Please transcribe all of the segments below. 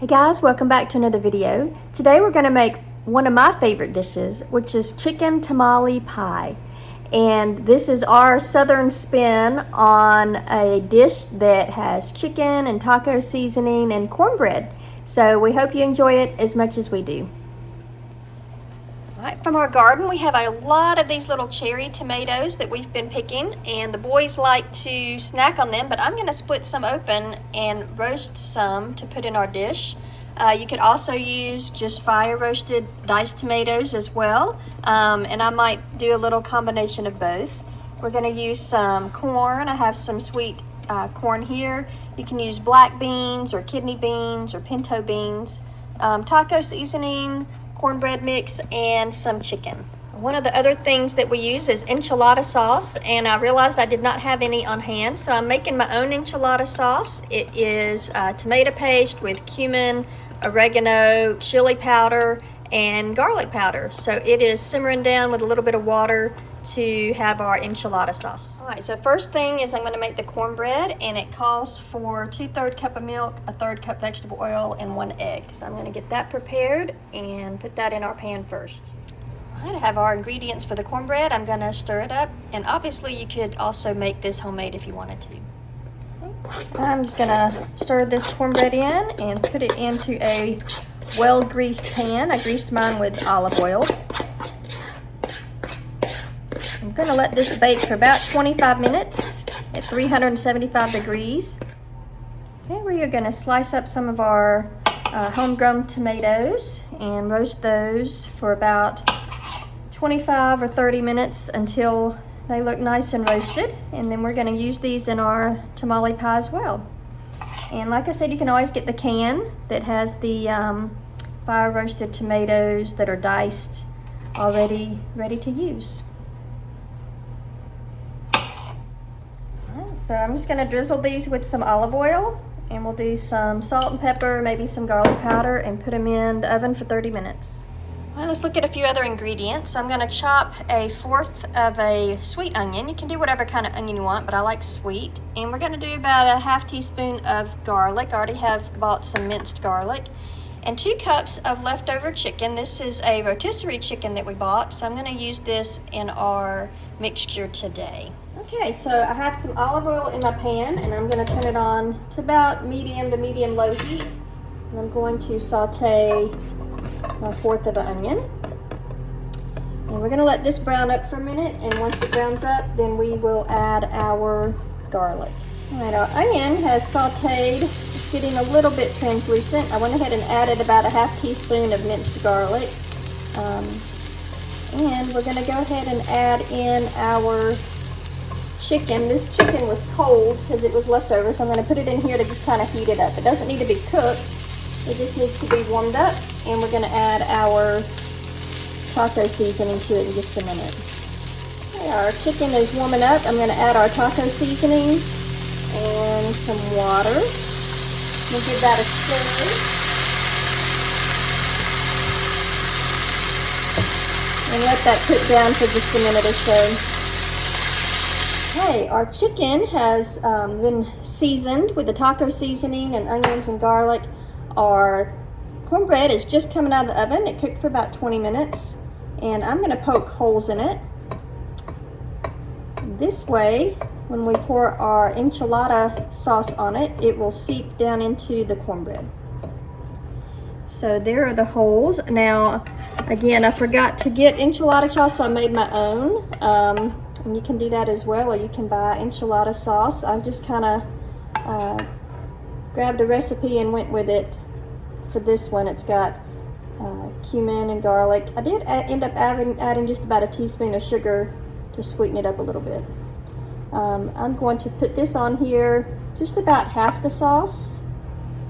Hey guys, welcome back to another video. Today we're going to make one of my favorite dishes, which is chicken tamale pie. And this is our southern spin on a dish that has chicken and taco seasoning and cornbread. So we hope you enjoy it as much as we do. Right, from our garden we have a lot of these little cherry tomatoes that we've been picking, and the boys like to snack on them, but I'm going to split some open and roast some to put in our dish. You could also use just fire roasted diced tomatoes as well, and I might do a little combination of both. We're going to use some corn. I have some sweet corn here. You can use black beans or kidney beans or pinto beans, taco seasoning, cornbread mix, and some chicken. One of the other things that we use is enchilada sauce, and I realized I did not have any on hand, so I'm making my own enchilada sauce. It is tomato paste with cumin, oregano, chili powder, and garlic powder. So it is simmering down with a little bit of water to have our enchilada sauce. All right, so first thing is I'm going to make the cornbread, and it calls for 2/3 cup of milk, 1/3 cup vegetable oil, and 1 egg. So I'm going to get that prepared and put that in our pan first. All right, I have our ingredients for the cornbread. I'm going to stir it up, and obviously you could also make this homemade if you wanted to. I'm just going to stir this cornbread in and put it into a well-greased pan. I greased mine with olive oil. I'm going to let this bake for about 25 minutes at 375 degrees. Okay, we are going to slice up some of our homegrown tomatoes and roast those for about 25 or 30 minutes until they look nice and roasted. And then we're going to use these in our tamale pie as well. And like I said, you can always get the can that has the fire roasted tomatoes that are diced already ready to use. So I'm just going to drizzle these with some olive oil, and we'll do some salt and pepper, maybe some garlic powder, and put them in the oven for 30 minutes. Well, let's look at a few other ingredients. I'm going to chop 1/4 of a sweet onion. You can do whatever kind of onion you want, but I like sweet. And we're going to do about a 1/2 teaspoon of garlic. I already have bought some minced garlic. And 2 cups of leftover chicken. This is a rotisserie chicken that we bought, so I'm going to use this in our mixture today. Okay, so I have some olive oil in my pan, and I'm going to turn it on to about medium to medium-low heat. And I'm going to saute my 1/4 of an onion. And we're going to let this brown up for a minute, and once it browns up, then we will add our garlic. All right, our onion has sauteed. It's getting a little bit translucent. I went ahead and added about a 1/2 teaspoon of minced garlic. And we're going to go ahead and add in our chicken. This chicken was cold because it was leftover, so I'm going to put it in here to just kind of heat it up. It doesn't need to be cooked. It just needs to be warmed up, and we're going to add our taco seasoning to it in just a minute. Okay, our chicken is warming up. I'm going to add our taco seasoning and some water. We'll give that a stir. And let that cook down for just a minute or so. Okay, our chicken has been seasoned with the taco seasoning and onions and garlic. Our cornbread is just coming out of the oven. It cooked for about 20 minutes. And I'm going to poke holes in it. This way, when we pour our enchilada sauce on it, it will seep down into the cornbread. So there are the holes. Now, again, I forgot to get enchilada sauce, so I made my own. And you can do that as well, or you can buy enchilada sauce. I just kind of grabbed a recipe and went with it for this one. It's got cumin and garlic. I did end up adding just about a teaspoon of sugar to sweeten it up a little bit. I'm going to put this on here, just about half the sauce,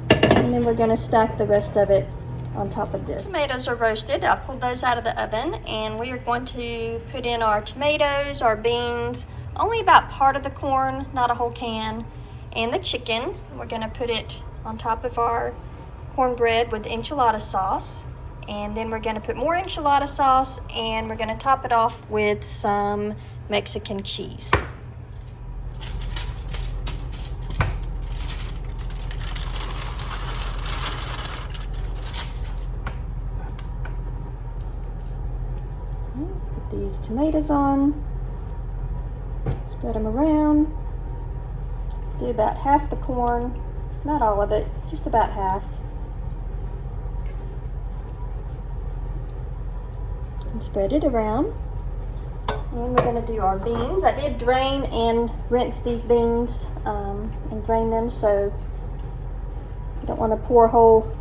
and then we're going to stack the rest of it on top of this. Tomatoes are roasted. I pulled those out of the oven, and we are going to put in our tomatoes, our beans, only about part of the corn, not a whole can, and the chicken. We're going to put it on top of our cornbread with enchilada sauce, and then we're going to put more enchilada sauce, and we're going to top it off with some Mexican cheese. these tomatoes on, spread them around, do about half the corn, not all of it, just about half. And spread it around. And we're going to do our beans. I did drain and rinse these beans and drain them, so you don't want to pour a whole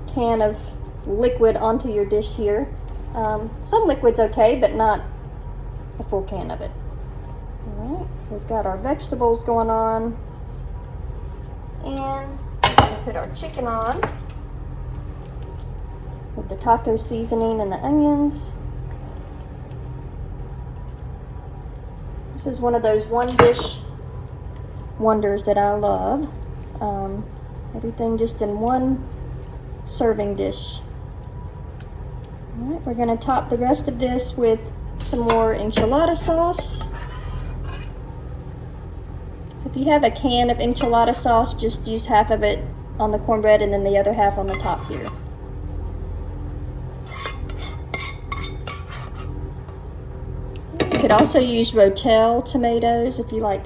can of liquid onto your dish here. Some liquid's okay, but not a full can of it. Alright, so we've got our vegetables going on. And we're going to put our chicken on with the taco seasoning and the onions. This is one of those one dish wonders that I love. Everything just in one serving dish. All right, we're going to top the rest of this with some more enchilada sauce. So if you have a can of enchilada sauce, just use half of it on the cornbread and then the other half on the top here. You could also use Rotel tomatoes if you like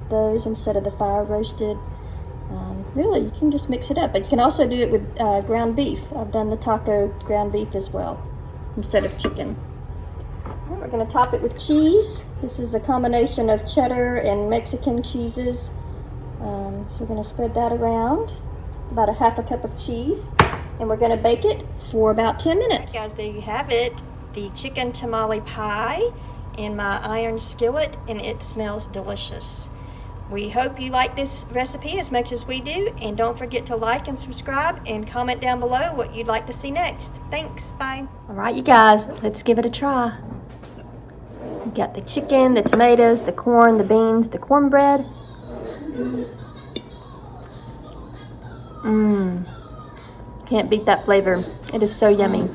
those instead of the fire roasted. Really, you can just mix it up, but you can also do it with ground beef. I've done the taco ground beef as well instead of chicken. Right, we're going to top it with cheese. This is a combination of cheddar and Mexican cheeses. So we're going to spread that around, about a half a cup of cheese, and we're going to bake it for about 10 minutes. Guys, there you have it, the chicken tamale pie in my iron skillet, and it smells delicious. We hope you like this recipe as much as we do, and don't forget to like and subscribe and comment down below what you'd like to see next. Thanks, bye. All right, you guys, let's give it a try. We got the chicken, the tomatoes, the corn, the beans, the cornbread. Can't beat that flavor. It is so yummy.